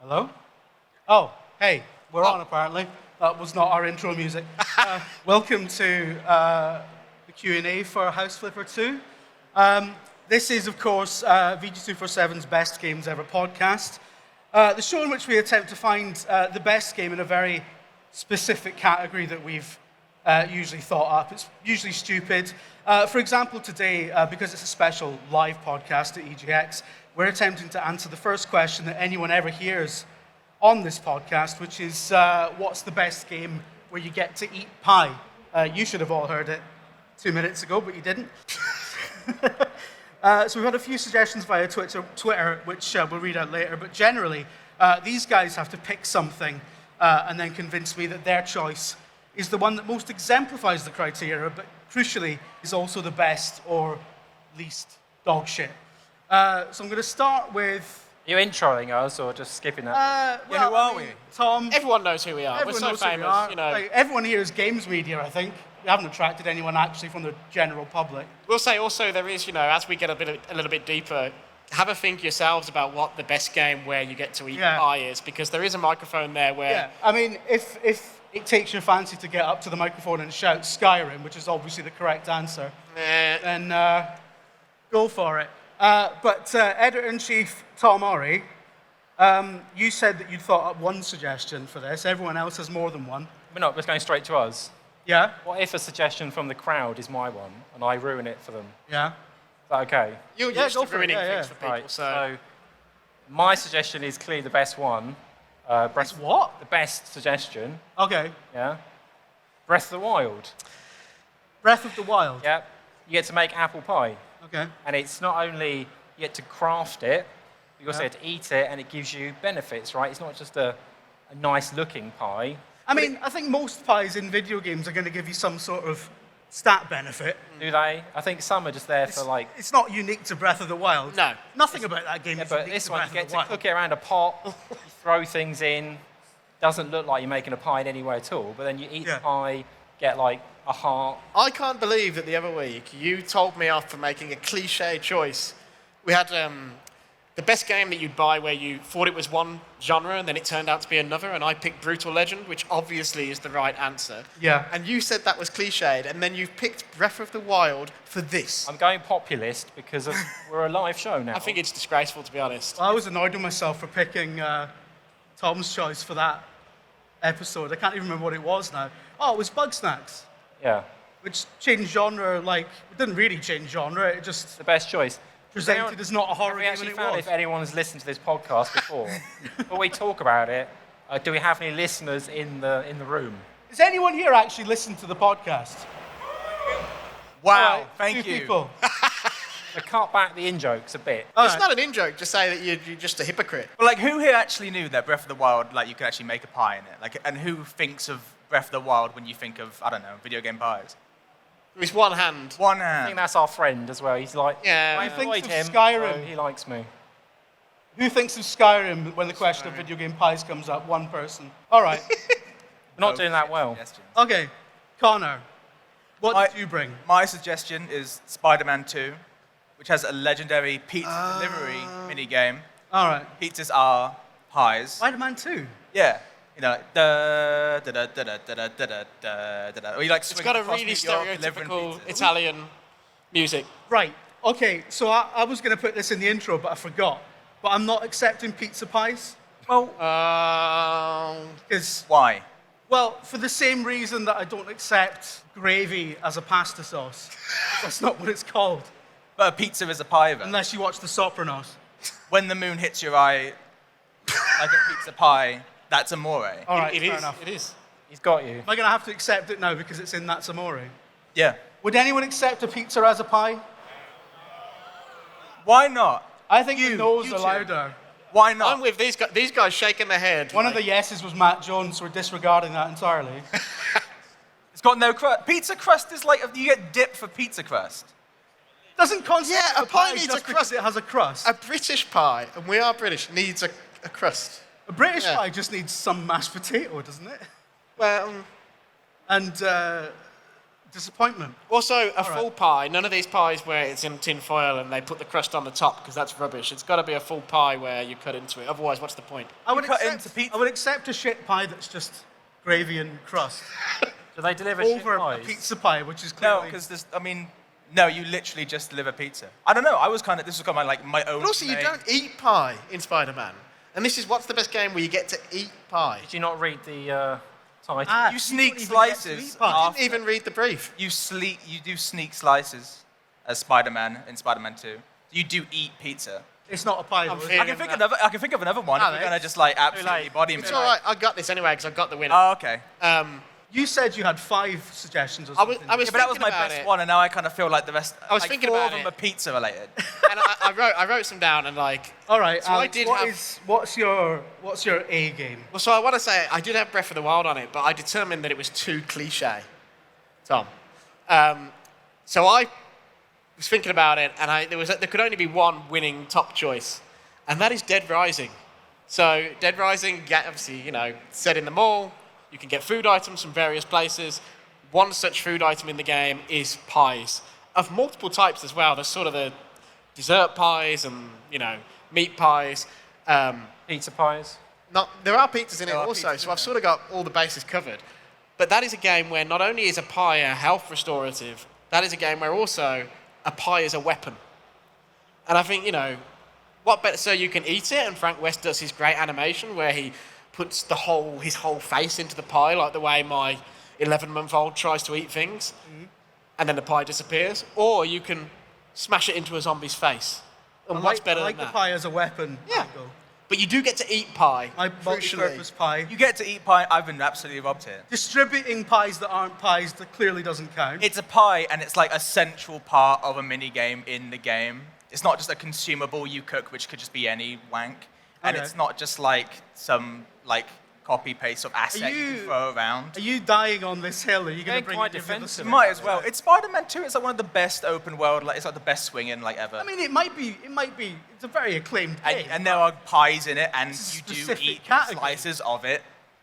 Hello? Oh, hey, we're on apparently. That was not our intro music. Welcome to the Q&A for House Flipper 2. This is, of course, VG247's Best Games Ever podcast. The show in which we attempt to find the best game in a very specific category that we've usually thought up. It's usually stupid. For example, today, because it's a special live podcast at EGX, we're attempting to answer the first question that anyone ever hears on this podcast, which is, what's the best game where you get to eat pie? You should have all heard it 2 minutes ago, but you didn't. So we've had a few suggestions via Twitter, which we'll read out later, but generally, these guys have to pick something and then convince me that their choice is the one that most exemplifies the criteria, but crucially is also the best or least dog shit. So I'm going to start with... Are you introing us or just skipping that? Who are we? Tom. Everyone knows who we are. We're so famous, you know. Like, everyone here is games media, I think. We haven't attracted anyone actually from the general public. We'll say also there is, as we get a little bit deeper, have a think yourselves about what the best game where you get to eat pie is, because there is a microphone there where... Yeah, I mean, if it takes your fancy to get up to the microphone and shout Skyrim, which is obviously the correct answer, then go for it. But Editor-in-Chief Tom Orry, you said that you'd thought up one suggestion for this. Everyone else has more than one. We're not just going straight to us. Yeah? What if a suggestion from the crowd is my one and I ruin it for them? Yeah. Is that okay? You're used to ruining things for people, Right, so my suggestion is clearly the best one. That's what? The best suggestion. Okay. Yeah. Breath of the Wild. Breath of the Wild. Yeah. You get to make apple pie. Okay. And it's not only you get to craft it, you also get to eat it, and it gives you benefits, right? It's not just a nice looking pie. I mean, I think most pies in video games are going to give you some sort of stat benefit. Do they? I think some are just there for like... It's not unique to Breath of the Wild. No. Nothing about that game Yeah, is but unique this to one, Breath you get of the to Wild. cook it around a pot, you throw things in, doesn't look like you're making a pie in any way at all, but then you eat the pie, get like a heart. I can't believe that the other week you told me off for making a cliche choice. We had the best game that you'd buy where you thought it was one genre and then it turned out to be another, and I picked Brutal Legend, which obviously is the right answer. Yeah. And you said that was cliched, and then you've picked Breath of the Wild for this. I'm going populist because we're a live show now. I think it's disgraceful, to be honest. Well, I was annoyed with myself for picking Tom's choice for that episode. I can't even remember what it was now. Oh, it was Bugsnax, Yeah, which changed genre, like, it didn't really change genre, it just the best choice. presented as not a horror Have we game actually and it found was. if anyone's listened to this podcast before? But we talk about it. Do we have any listeners in the room? Does anyone here actually listen to the podcast? Wow, All right, thank two you. people. So cut back the in-jokes a bit. All It's right. not an in-joke, just say that you're just a hypocrite. But like, who here actually knew that Breath of the Wild, like, you could actually make a pie in it? Like, and who thinks of Breath of the Wild when you think of, I don't know, video game pies? With one hand. One I think hand. that's our friend as well. He's like, Yeah. I Who thinks avoid of him, Skyrim? so he likes me. Who thinks of Skyrim when the question of video game pies comes up? One person. All right. We're not doing that well. Suggestions. Okay. Connor, what did you bring? My suggestion is Spider-Man 2, which has a legendary pizza delivery minigame. All right. Pizzas are pies. Spider-Man 2. Yeah. You know, like, da da da da da da da da da da da. Or you like It's swing got a across really New York delivering stereotypical pizzas. Italian music. Right. Okay, so I was going to put this in the intro, but I forgot. But I'm not accepting pizza pies. Well, Because, why? well, for the same reason that I don't accept gravy as a pasta sauce. That's not what it's called. But a pizza is a pie, then. Unless you watch The Sopranos. When the moon hits your eye, like a pizza pie, that's amore. All right, It fair is. enough. It is. He's got you. Am I going to have to accept it now because it's in That's Amore? Yeah. Would anyone accept a pizza as a pie? Why not? I think the no's you are two. louder. Why not? I'm with these guys shaking their head. One of the yeses was Matt Jones, so we're disregarding that entirely. It's got no crust. Pizza crust is like, you get dip for pizza crust. Doesn't constitute Yeah, a pie needs just a because crust. it has a crust. A British pie, and we are British, needs a crust. A British Yeah. pie just needs some mashed potato, doesn't it? Well, And disappointment. Also, a right. full pie. None of these pies where it's in tin foil and they put the crust on the top, because that's rubbish. It's got to be a full pie where you cut into it. Otherwise, what's the point? I would cut accept, into pizza. I would accept a shit pie that's just gravy and crust Do they deliver shit over a pies? pizza pie, which is No, clearly... because no, you literally just deliver pizza. I don't know. This was kind of like my own. But also, you don't eat pie in Spider-Man. And this is what's the best game where you get to eat pie. Did you not read the title? Ah, You sneak don't even get to slices. eat pie. I didn't even read the brief. You do sneak slices as Spider-Man in Spider-Man 2. You do eat pizza. It's not a pie, though. I'm is it? feeling- I can think of another one. If Alex. you're gonna just like absolutely late. body me. It's all right. I got this anyway because I got the winner. Oh, okay. You said you had 5 suggestions or I was something. I was Yeah, but that was thinking my about best it, one, and now I kind of feel like the rest. I was like thinking 4 about of them it. are pizza related. and I wrote some down and like. All right, So I Alex, did what's your A game? Well, so I want to say I did have Breath of the Wild on it, but I determined that it was too cliche. Tom. So I was thinking about it, and there could only be one winning top choice, and that is Dead Rising. So Dead Rising, obviously, set in the mall. You can get food items from various places. One such food item in the game is pies of multiple types as well. There's sort of the dessert pies and meat pies. Pizza pies. There are pizzas in it There are also, pizzas so in I've there. sort of got all the bases covered. But that is a game where not only is a pie a health restorative, that is a game where also a pie is a weapon. And I think, what better so you can eat it, and Frank West does his great animation where he puts his whole face into the pie, like the way my 11-month-old tries to eat things, and then the pie disappears. Or you can smash it into a zombie's face. And what's better I like than the that? pie as a weapon. Yeah. Angle. But you do get to eat pie. My crucially. multi-purpose pie. You get to eat pie. I've been absolutely robbed here. Distributing pies that aren't pies that clearly doesn't count. It's a pie, and it's like a central part of a mini game in the game. It's not just a consumable you cook, which could just be any wank, and Okay. it's not just like some like copy paste of asset you you- can throw around. Are you dying on this hill? Are you going Getting to bring quite your defensive. villain? Might as well. It's Spider-Man 2. It's like one of the best open world. Like it's like the best swinging like ever. I mean, it might be. It's a very acclaimed game. and there are pies in it, and It's a you do specific eat category. slices of it,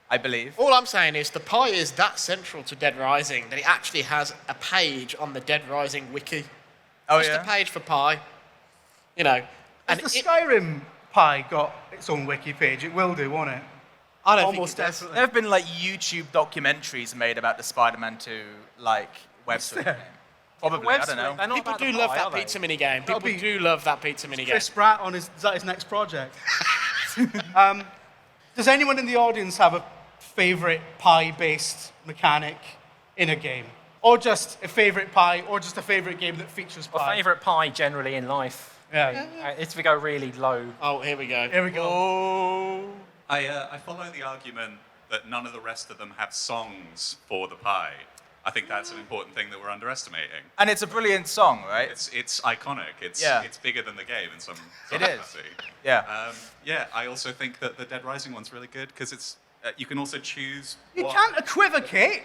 I believe. All I'm saying is the pie is that central to Dead Rising that it actually has a page on the Dead Rising wiki. Oh Just yeah. a page for pie. Has And the Skyrim pie got its own wiki page? It will do, won't it? I don't Almost think it does. definitely. There have been like YouTube documentaries made about the Spider-Man 2 like web swing there? game. Probably, Web I don't know. swing, they're not People about do the love pie, that are they? pizza mini game. That'll People be- do love that pizza mini game. Chris Pratt is that his next project? Does anyone in the audience have a favourite pie-based mechanic in a game? Or just a favourite pie, or just a favourite game that features My pie? favourite pie generally in life. Yeah. If we go really low. Oh, here we go. Here we go. Oh. I follow the argument that none of the rest of them have songs for the pie. I think that's an important thing that we're underestimating. And it's a brilliant song, right? It's iconic. It's Yeah. it's bigger than the game in some It is. capacity. Yeah. Yeah, I also think that the Dead Rising one's really good because it's you can also choose. You what- can't equivocate.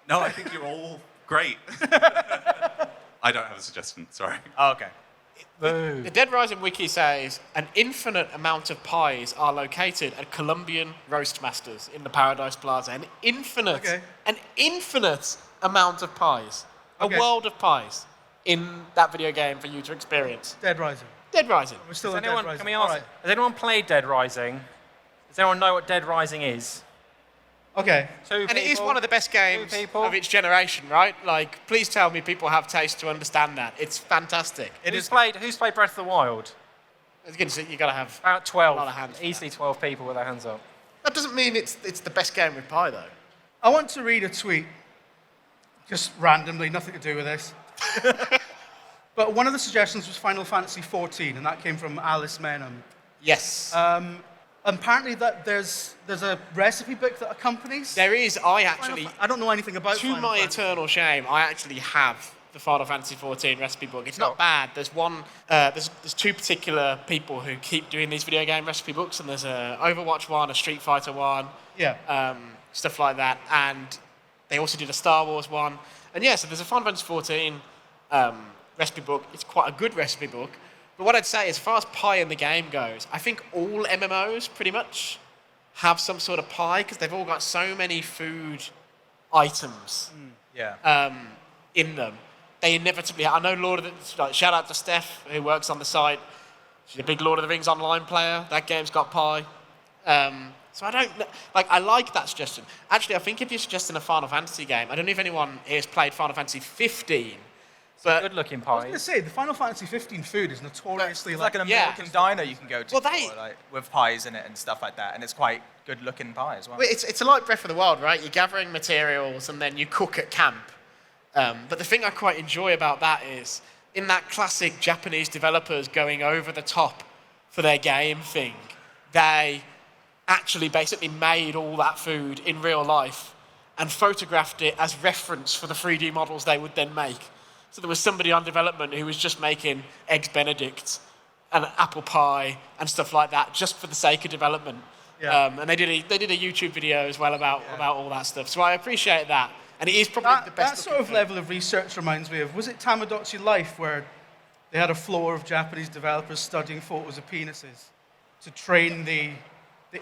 No, I think you're all great. I don't have a suggestion. Sorry. Oh, okay. Boo. The Dead Rising wiki says an infinite amount of pies are located at Colombian Roastmasters in the Paradise Plaza. An infinite amount of pies. Okay. A world of pies in that video game for you to experience. Dead Rising. Dead Rising. We're still Does in anyone, Dead Rising. can we All ask, right. has anyone played Dead Rising? Does anyone know what Dead Rising is? Okay. And it is one of the best games people. of its generation, right? Like, please tell me people have taste to understand that. It's fantastic. Who's played Breath of the Wild? As you can see, you got to have. About 12. A lot of hands for Easily 12 people with their hands up. That doesn't mean it's the best game with pie, though. I want to read a tweet, just randomly, nothing to do with this. But one of the suggestions was Final Fantasy XIV, and that came from Alice Menham. Yes. Apparently, that there's a recipe book that accompanies. There is. I don't know anything about. To Final my Fantasy. eternal shame, I actually have the Final Fantasy XIV recipe book. It's not bad. There's one. There's two particular people who keep doing these video game recipe books, and there's a Overwatch one, a Street Fighter one, Yeah. stuff like that, and they also did a Star Wars one. And yeah, so there's a Final Fantasy XIV recipe book. It's quite a good recipe book. But what I'd say, as far as pie in the game goes, I think all MMOs pretty much have some sort of pie because they've all got so many food items. Yeah. in them, they inevitably. I know like, shout out to Steph who works on the site. She's a big Lord of the Rings online player. That game's got pie. So I don't like. I like that suggestion. Actually, I think if you're suggesting a Final Fantasy game, I don't know if anyone here has played Final Fantasy 15. But Good-looking I was pie. going to say, the Final Fantasy 15 food is notoriously It's like an Yeah. American diner you can go to Well, they- for, like, with pies in it and stuff like that, and it's quite good-looking pie as well. Well, it's like Breath of the Wild, right? You're gathering materials and then you cook at camp. But the thing I quite enjoy about that is, in that classic Japanese developers going over the top for their game thing, they actually basically made all that food in real life and photographed it as reference for the 3D models they would then make. So there was somebody on development who was just making eggs Benedict and apple pie and stuff like that just for the sake of development. Yeah. And they did a YouTube video as well about all that stuff. So I appreciate that. And it is probably the That best. sort of looking level of research reminds me of, was it Tamagotchi Life, where they had a floor of Japanese developers studying photos of penises to train the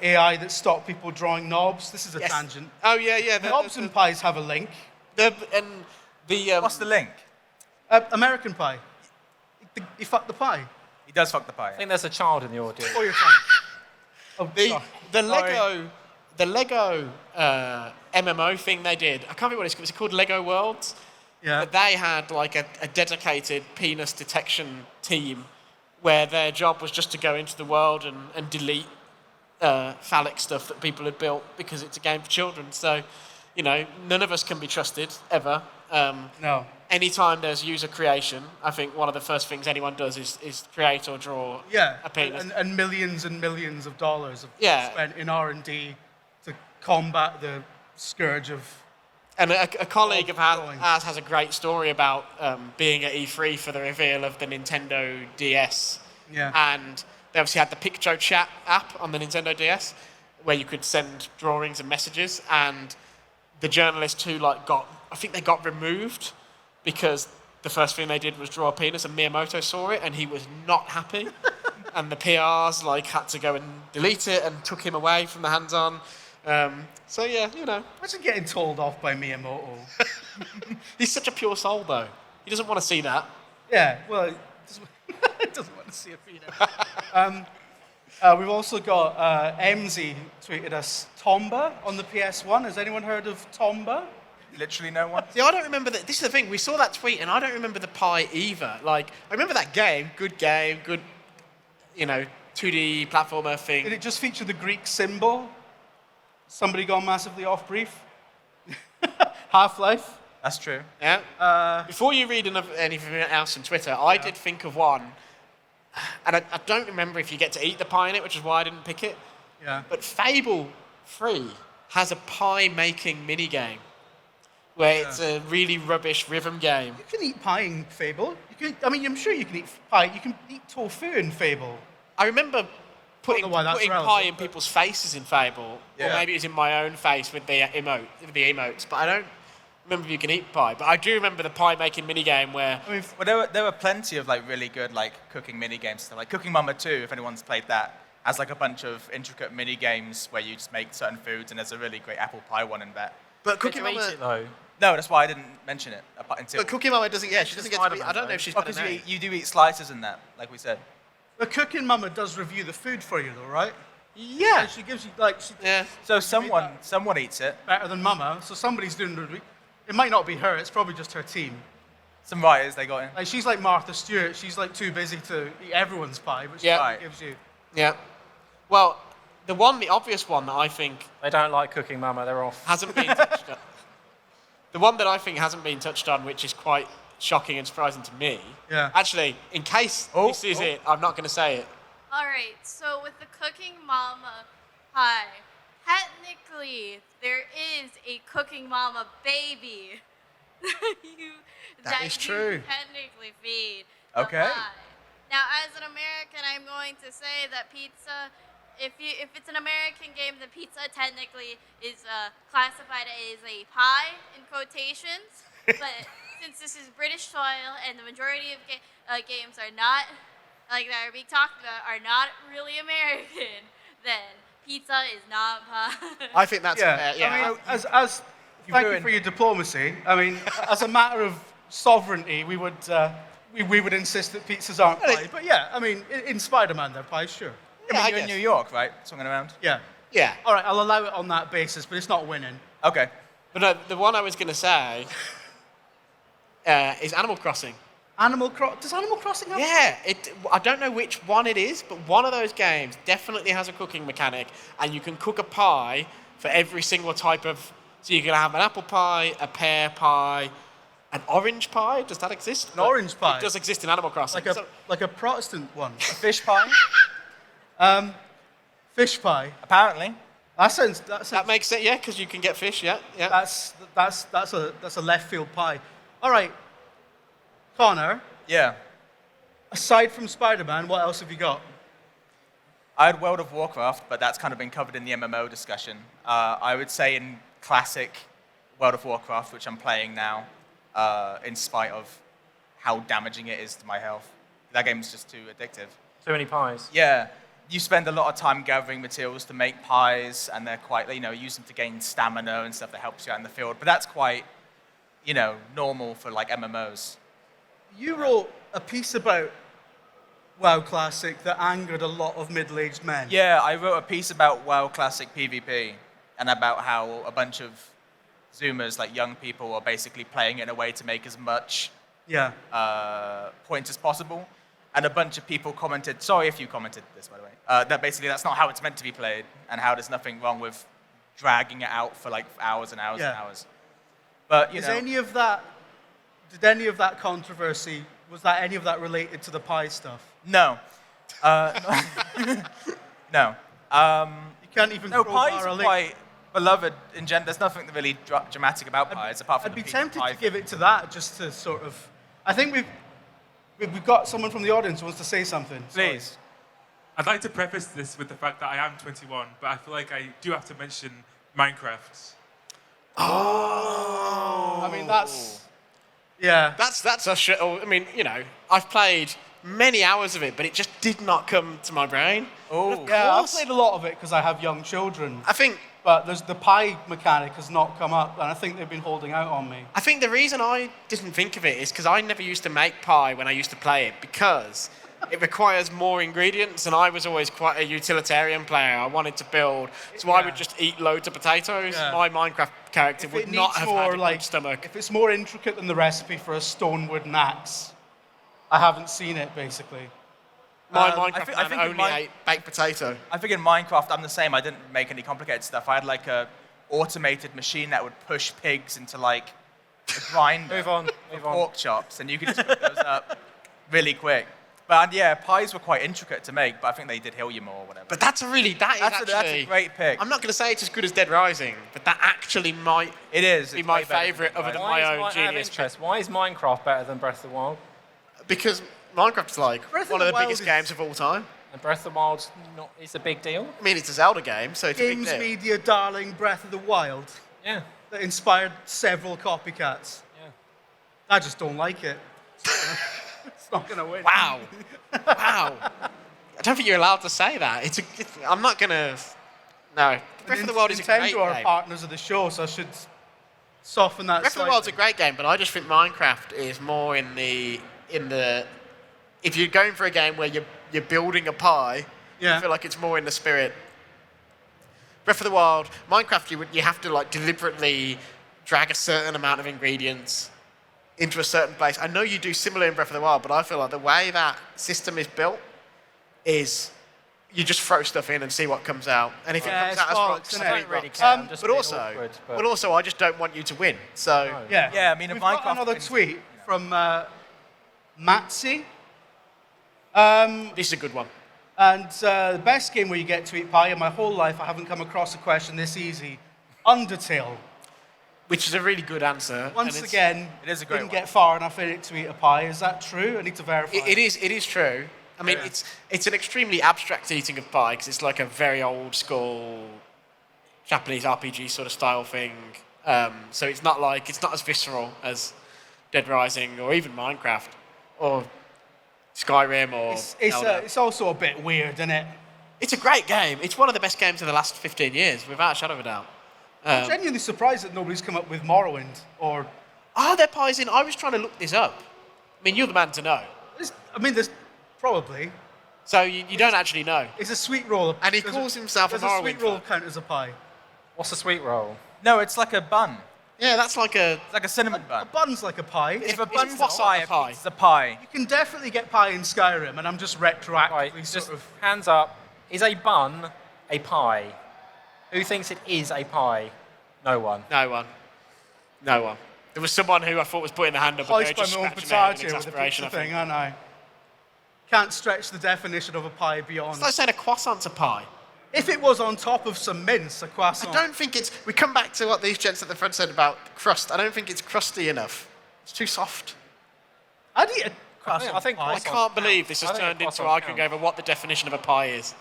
AI that stopped people drawing knobs? This is a Yes. tangent. Oh yeah. Knobs and pies have a link. What's the link? American Pie. He fucked the pie. He does fuck the pie. I think there's a child in the audience. Or your tongue. Oh, sorry. The Lego MMO thing they did. I can't remember what it's called. Was it called Lego Worlds? Yeah. But they had like a dedicated penis detection team where their job was just to go into the world and delete phallic stuff that people had built because it's a game for children. So, none of us can be trusted ever. No. Anytime there's user creation, I think one of the first things anyone does is create or draw Yeah. a penis. And millions of dollars have Yeah. spent in R&D to combat the scourge of... And a colleague of drawing. ours has a great story about being at E3 for the reveal of the Nintendo DS. Yeah. And they obviously had the Picto Chat app on the Nintendo DS where you could send drawings and messages. And the journalists who I think they got removed because the first thing they did was draw a penis and Miyamoto saw it and he was not happy. And the PRs had to go and delete it and took him away from the hands-on. So yeah, Imagine getting told off by Miyamoto. he's such a pure soul though. He doesn't want to see that. Yeah, well, he doesn't want to see a penis. We've also got MZ tweeted us Tomba on the PS1. Has anyone heard of Tomba? Literally no one. See, I don't remember that. This is the thing. We saw that tweet, and I don't remember the pie either. I remember that game, good, 2D platformer thing. Did it just feature the Greek symbol? Somebody gone massively off brief? Half-Life? That's true. Yeah. Before you read anything else on Twitter, I did think of one, and I don't remember if you get to eat the pie in it, which is why I didn't pick it. Yeah. But Fable 3 has a pie-making minigame, where it's a really rubbish rhythm game. You can eat pie in Fable. I'm sure you can eat pie. You can eat tofu in Fable. I remember putting know why that's pie relevant, in people's faces in Fable, or Yeah. maybe it was in my own face with the emotes. But I don't remember if you can eat pie. But I do remember the pie making minigame where I mean, Well, there were plenty of really good cooking mini games stuff. Like Cooking Mama 2, if anyone's played that, has a bunch of intricate mini games where you just make certain foods, and there's a really great apple pie one in that. but Did Cookie you eat Mama. it though? No, that's why I didn't mention it until. But Cookie Mama doesn't. Yeah, she doesn't get to. Spider-Man, I don't know though. if she's got a Because name. you do eat slices in that, like we said. the cooking mama does review the food for you, though, right? Yeah. And she gives you Yeah. So someone eats it. better than mama. So somebody's doing the review. It might not be her. It's probably just her team. Some writers they got in. Like she's like Martha Stewart. She's too busy to eat everyone's pie, but she Yeah. gives you. Yeah. Well, the obvious one that I think They don't like Cooking Mama. They're off. hasn't been touched on. The one that I think hasn't been touched on, which is quite shocking and surprising to me. Yeah. Actually, in case this is it, I'm not going to say it. All right, so with the Cooking Mama pie, technically there is a Cooking Mama baby That is true. you technically feed. Okay. The pie. Now, as an American, I'm going to say that pizza, if it's an American game, the pizza technically is classified as a pie in quotations. But since this is British soil and the majority of games are not, that are being talked about, are not really American, then pizza is not pie. I think that's Yeah. fair. Yeah. I mean, thank you for your diplomacy. I mean, as a matter of sovereignty, we would insist that pizzas aren't pies. But yeah, I mean, in Spider-Man, they're pies, sure. Yeah, I You're in guess. New York, right? Swinging around. Yeah. Yeah. All right, I'll allow it on that basis, but it's not winning. Okay. But no, the one I was going to say is Animal Crossing. Does Animal Crossing have? Yeah, I don't know which one it is, but one of those games definitely has a cooking mechanic, and you can cook a pie for every single type of. So you can have an apple pie, a pear pie, an orange pie. Does that exist? An orange pie? It does exist in Animal Crossing. Like a Protestant one. Fish pie. Fish pie. Apparently. That makes sense, yeah, because you can get fish, yeah. That's a left field pie. All right, Connor. Yeah. Aside from Spider-Man, what else have you got? I had World of Warcraft, but that's kind of been covered in the MMO discussion. I would say in classic World of Warcraft, which I'm playing now, in spite of how damaging it is to my health. That game's just too addictive. Too many pies. Yeah. You spend a lot of time gathering materials to make pies, and they're quite, use them to gain stamina and stuff that helps you out in the field. But that's quite, normal for like MMOs. You wrote a piece about WoW Classic that angered a lot of middle-aged men. Yeah, I wrote a piece about WoW Classic PvP and about how a bunch of Zoomers, like young people, are basically playing it in a way to make as much points as possible. And a bunch of people commented, sorry if you commented this, by the way, that basically that's not how it's meant to be played, and how there's nothing wrong with dragging it out for like hours and hours and hours. But, Did any of that controversy, was any of that related to the pie stuff? No. No. You can't even No, crowbar pies a are link. quite beloved in general. There's nothing really dramatic about pies, apart from I'd be the tempted pie to give it to that, just to sort of... I think we've got someone from the audience who wants to say something. Sorry. Please. I'd like to preface this with the fact that I am 21, but I feel like I do have to mention Minecraft. I mean, that's... Yeah. That's a shit. I mean, I've played many hours of it, but it just did not come to my brain. Oh. Yeah, I've played a lot of it because I have young children. I think But the pie mechanic has not come up, and I think they've been holding out on me. I think the reason I didn't think of it is because I never used to make pie when I used to play it, because it requires more ingredients, and I was always quite a utilitarian player. I wanted to build, so I would just eat loads of potatoes. Yeah. My Minecraft character If would it not needs have more, had a like, good stomach. If it's more intricate than the recipe for a stone wooden axe, I haven't seen it, basically. My I Minecraft think man in only ate baked potato. I think in Minecraft, I'm the same. I didn't make any complicated stuff. I had like a automated machine that would push pigs into like a grinder. Move on. Pork chops, and you could just cook those up really quick. But yeah, pies were quite intricate to make, but I think they did heal you more or whatever. But that's a great pick. I'm not going to say it's as good as Dead Rising, but that actually might It is. be It's my way better favourite than other than Why my is own out of genius. interest, why is Minecraft better than Breath of the Wild? Because Minecraft's like Breath of one the of the Wild biggest is- games of all time. And Breath of the Wild's not, it's a big deal? I mean, it's a Zelda game, so it's a big Games deal. media darling Breath of the Wild Yeah. that inspired several copycats. Yeah. I just don't like it. It's not going to win. Wow. Wow. I don't think you're allowed to say that. I'm not going to... No. Breath of the Wild is a great Nintendo are game. partners of the show, so I should soften that Breath of the Wild's a great game, but I just think Minecraft is more in the... If you're going for a game where you're building a pie, Yeah. I feel like it's more in the spirit. Breath of the Wild, Minecraft, you have to like deliberately drag a certain amount of ingredients into a certain place. I know you do similar in Breath of the Wild, but I feel like the way that system is built is you just throw stuff in and see what comes out. And if Yeah, it it's comes out bollocks, as isn't rocks, it? I don't really rocks. care. I'm just but being also, awkward, but also, I just don't want you to win. So No. Yeah. Yeah, I mean, if We've got Minecraft another wins- tweet from Matsy. this is a good one. And the best game where you get to eat pie in my whole life, I haven't come across a question this easy. Undertale. Which is a really good answer. Once and it's- again, It is a great didn't one. get far enough in it to eat a pie. Is that true? I need to verify. It is true. I mean, Yeah. it's an extremely abstract eating of pie because it's like a very old school Japanese RPG sort of style thing. So it's not as visceral as Dead Rising or even Minecraft or Skyrim or Zelda. It's also a bit weird, isn't it? It's a great game. It's one of the best games of the last 15 years, without a shadow of a doubt. I'm genuinely surprised that nobody's come up with Morrowind or Are there pies in? I was trying to look this up. I mean, you're the man to know. There's probably. So you don't actually know. It's a sweet roll. And he calls himself a Does a Morrowind sweet roll fan. count as a pie? What's a sweet roll? No, it's like a bun. Yeah, that's like a... It's like a cinnamon A bun. bun's like a pie. If a it's bun's a croissant pie, a pie. a pizza's a pie. You can definitely get pie in Skyrim, and I'm just retroactively Right, sort just of... hands up. Is a bun a pie? Who thinks it is a pie? No one. No one. No one. There was someone who I thought was putting the hand up, but they were Hoist by just my own scratching their head in potato with the exasperation, pizza I think. thing, aren't I? Can't stretch the definition of a pie beyond. It's like saying a croissant's a pie. If it was on top of some mince, a croissant. I don't think it's... We come back to what these gents at the front said about crust. I don't think it's crusty enough. It's too soft. I'd eat a croissant. I think pie. I can't believe this has I think turned a into croissant arguing counts. over what the definition of a pie is.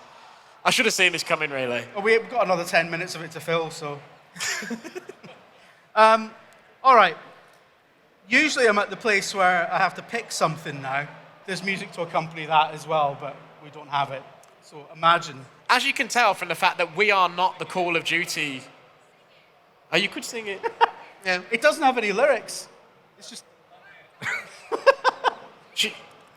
I should have seen this coming, really. Well, we've got another 10 minutes of it to fill, so. All right. Usually I'm at the place where I have to pick something now. There's music to accompany that as well, but we don't have it. So imagine. As you can tell from the fact that we are not the Call of Duty... Oh, you could sing it. Yeah. It doesn't have any lyrics. It's just.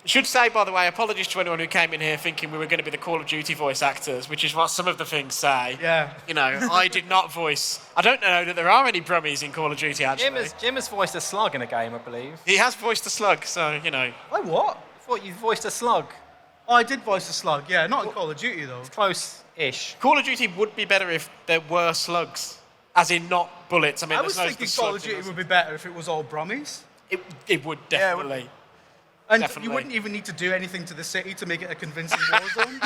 Should say, by the way, apologies to anyone who came in here thinking we were going to be the Call of Duty voice actors, which is what some of the things say. Yeah. You know, I did not voice... I don't know that there are any Brummies in Call of Duty, actually. Jim has voiced a slug in a game, I believe. He has voiced a slug, so, you know. Why what? I thought you voiced a slug. Oh, I did voice a slug, yeah. Not in Call of Duty, though. Close-ish. Call of Duty would be better if there were slugs, as in not bullets. I mean, I was there's no thinking the Call of slugs in Duty this. would be better if it was all Brummies. It would definitely. And Definitely. you wouldn't even need to do anything to the city to make it a convincing war zone.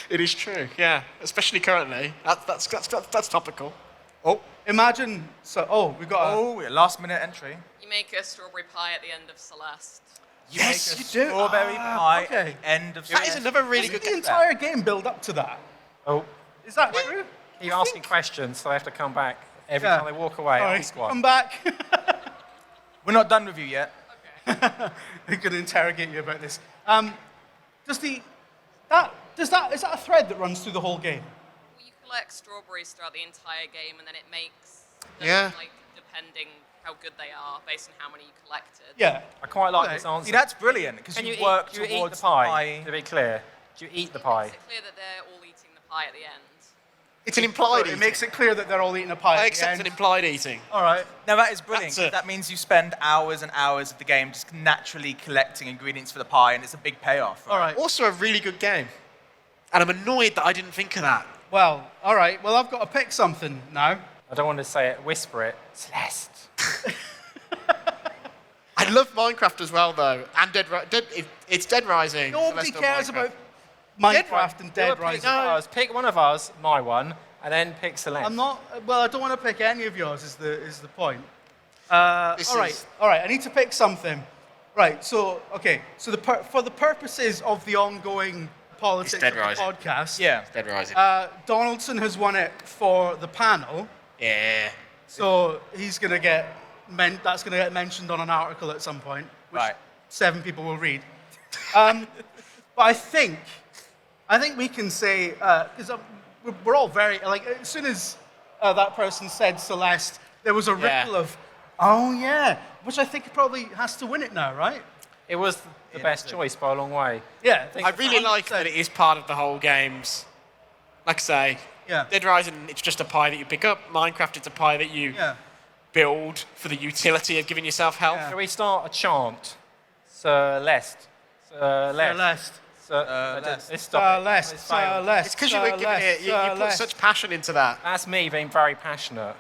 It is true, yeah. Especially currently. That's topical. Oh, Imagine, we've got Oh, last minute entry. You make a strawberry pie at the end of Celeste. yes, Make a you do? Strawberry pie okay. at the end of that is another really Doesn't good the entire game build up to that? Oh, Is that true? keep asking questions, so I have to come back every Yeah. time they walk away. Sorry, Ask one. come back. We're not done with you yet. We're going to interrogate you about this. Is that a thread that runs through the whole game? Well, you collect strawberries throughout the entire game, and then it makes them, Yeah. like, depending how good they are, based on how many you collected. Yeah. I quite like Okay. this answer. See, that's brilliant, because Can you, you work eat, do you eat towards the pie? To be clear, do you eat the pie? Is it clear that they're all eating the pie at the end? It's an implied It makes it clear that they're all eating a pie. I at the accept end. an implied eating. All right. No, that is brilliant. That's it. That means you spend hours and hours of the game just naturally collecting ingredients for the pie, and it's a big payoff. All right. Also a really good game. And I'm annoyed that I didn't think of that. Well, all right. Well, I've got to pick something now. I don't want to say it, whisper it. Celeste. I love Minecraft as well, though. And it's Dead Rising. Nobody Celeste or cares Minecraft. about Minecraft and Dead Pick Rising. one of ours. Pick one of ours, my one, and then pick Celeste. I'm not. Well, I don't want to pick any of yours. Is the point? This All right. is- All right. I need to pick something. Right. So okay. So for the purposes of the ongoing politics of Dead the Rising. podcast, Yeah. Dead Rising. Donaldson has won it for the panel. Yeah. So he's gonna get that's gonna get mentioned on an article at some point, which Right. 7 people will read. But I think we can say because we're all very like as soon as that person said Celeste, there was a Yeah. ripple of oh yeah, which I think probably has to win it now, right? It was the best choice by a long way. Yeah, I really like that it is part of the whole games. Like I say, Yeah. Dead Rising, it's just a pie that you pick up. Minecraft, it's a pie that you Yeah. build for the utility of giving yourself health. Yeah. Shall we start a chant? Celeste. Celeste. Celeste. Let's stop it. Celeste. It's failed. Celeste. It's because you were giving it, you put Celeste. such passion into that. That's me being very passionate.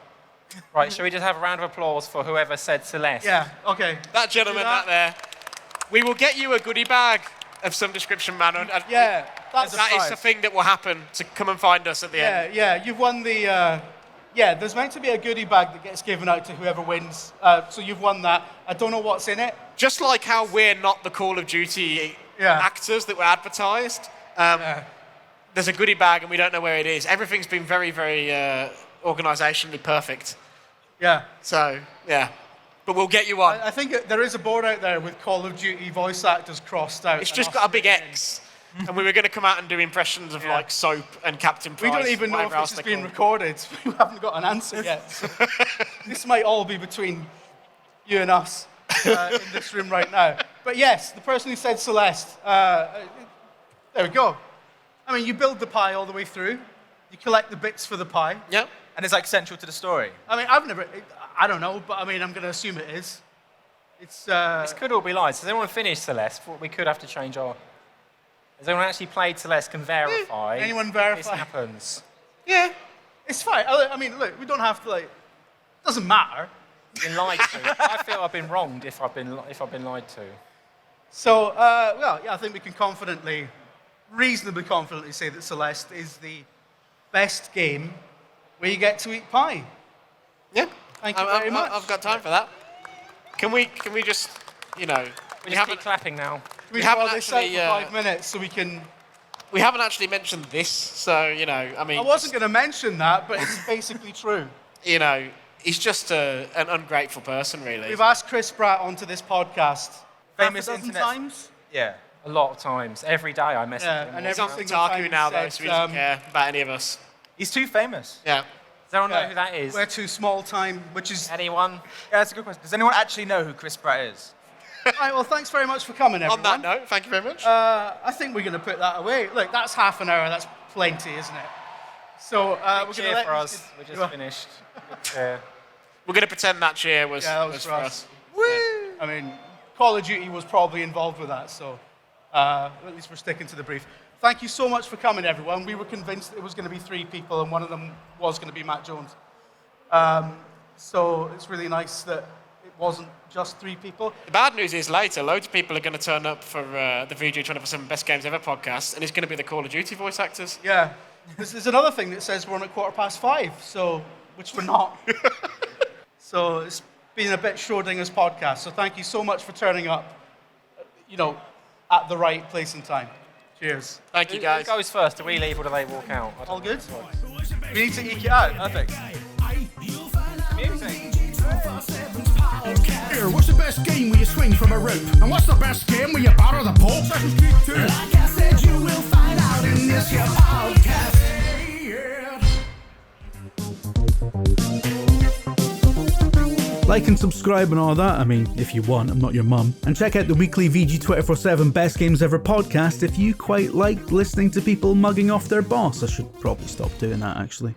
Right, shall we just have a round of applause for whoever said Celeste? Yeah. Okay. That gentleman Do that. back there. We will get you a goodie bag of some description, man. And Yeah. That's that is the thing that will happen to come and find us at the end. Yeah, you've won the. There's meant to be a goodie bag that gets given out to whoever wins. So you've won that. I don't know what's in it. Just like how we're not the Call of Duty Yeah. actors that were advertised, there's a goodie bag and we don't know where it is. Everything's been very, very organisationally perfect. Yeah. So, yeah. But we'll get you one. I think there is a board out there with Call of Duty voice actors crossed out. It's and just us got a big written in. X. And we were going to come out and do impressions of like Soap and Captain We Price. don't even know if whatever else this is they're being called. recorded. We haven't got an answer yet. So this might all be between you and us in this room right now. But yes, the person who said Celeste, there we go. I mean, you build the pie all the way through. You collect the bits for the pie. Yep. And it's like central to the story. I mean, I don't know, but I mean, I'm going to assume it is. It's. This could all be lies. Has anyone finished Celeste? We could have to change our. Has anyone actually played Celeste? Can verify? Anyone verify? This happens. Yeah, it's fine. I mean, look, we don't have to like. It doesn't matter. You've been lied to. I feel I've been wronged if I've been lied to. So, well, yeah, I think we can reasonably confidently say that Celeste is the best game where you get to eat pie. Yeah. Thank you very much. I've got time for that. Can we just, We just keep clapping now. We haven't draw this out actually, for 5 minutes so we can. we haven't actually mentioned this, so I mean. I wasn't going to mention that, but it's basically true. He's just an ungrateful person, really. We've asked Chris Pratt onto this podcast Famous half a dozen internet- times. Yeah. A lot of times. Every day I message him. and He's every on single time Kotaku he now, though, said, so he doesn't care about any of us. He's too famous. Yeah. Does anyone know who that is? We're too small time, which is. Anyone? Yeah, that's a good question. Does anyone actually know who Chris Pratt is? Right, well, thanks very much for coming, everyone. On that note, thank you very much. I think we're going to put that away. Look, that's half an hour. That's plenty, isn't it? So we're going to Cheer let for you- us. We just finished. Yeah. We're going to pretend that cheer was, Yeah, that was for us. Woo! I mean, Call of Duty was probably involved with that, so at least we're sticking to the brief. Thank you so much for coming, everyone. We were convinced it was going to be 3 people, and one of them was going to be Matt Jones. So it's really nice that it wasn't just 3 people. The bad news is later, loads of people are going to turn up for the VG247's Best Games Ever podcast, and it's going to be the Call of Duty voice actors. Yeah. This is another thing that says we're on at 5:15, so which we're not. So it's been a bit Schrodinger's podcast. So thank you so much for turning up, at the right place and time. Cheers. Thank you, guys. Who goes first? Do we leave or do they walk out? I don't All know. good? We need to eke it out. Perfect. Here, what's the best game where you swing from a rope? And what's the best game where you batter the Pope? Like I said, you will find out in this here podcast. Like and subscribe and all that, I mean, if you want, I'm not your mum. And check out the weekly VG247 Best Games Ever podcast if you quite like listening to people mugging off their boss. I should probably stop doing that, actually.